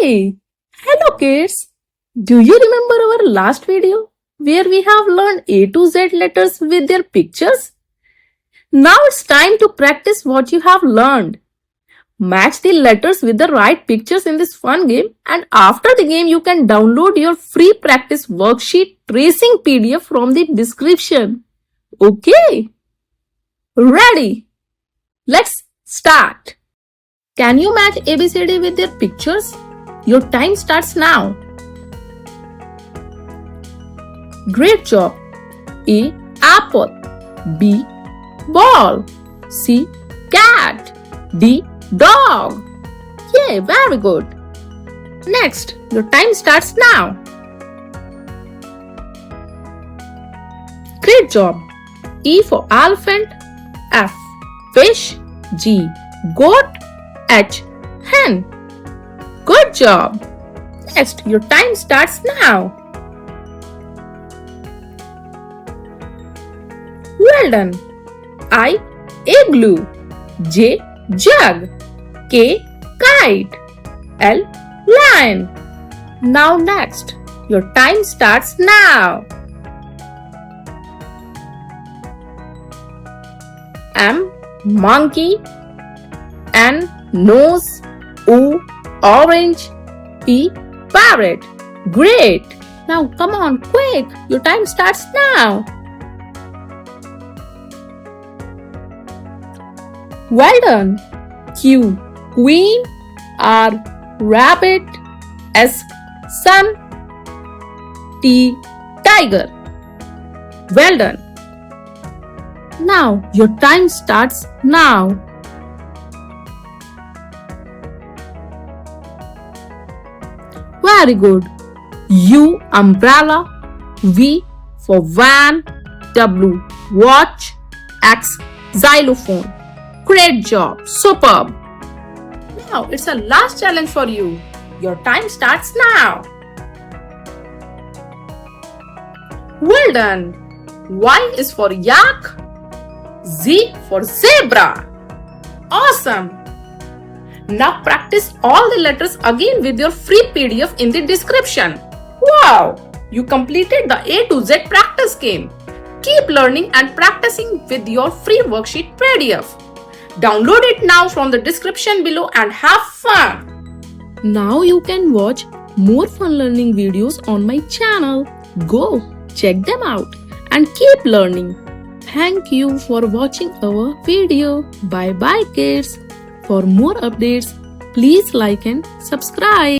Hey, hello kids. Do you remember our last video where we have learned A to Z letters with their pictures? Now it's time to practice what you have learned. Match the letters with the right pictures in this fun game, and after the game you can download your free practice worksheet tracing PDF from the description. Okay? Ready? Let's start. Can you match ABCD with their pictures? Your time starts now. Great job. A. Apple. B. Ball. C. Cat. D. Dog. Yeah, very good. Next, your time starts now. Great job. E for elephant. F. Fish. G. Goat. H. Hen. Good job. Next, your time starts now. Well done. I. Igloo. J. Jug. K. Kite. L. Lion. Now next, your time starts now. M. Monkey. N. Nose. O. Orange. P. Parrot. Great. Now come on, quick. Your time starts now. Well done. Q. Queen. R. Rabbit. S. Sun. T. Tiger. Well done. Now your time starts now. Very good. U. Umbrella. V for van. W. Watch. X. Xylophone. Great job. Superb. Now it's a last challenge for you. Your time starts now. Well done. Y is for yak. Z for zebra. Awesome. Now practice all the letters again with your free PDF in the description. Wow! You completed the A to Z practice game. Keep learning and practicing with your free worksheet PDF. Download it now from the description below and have fun. Now you can watch more fun learning videos on my channel. Go check them out and keep learning. Thank you for watching our video. Bye bye kids. For more updates, please like and subscribe.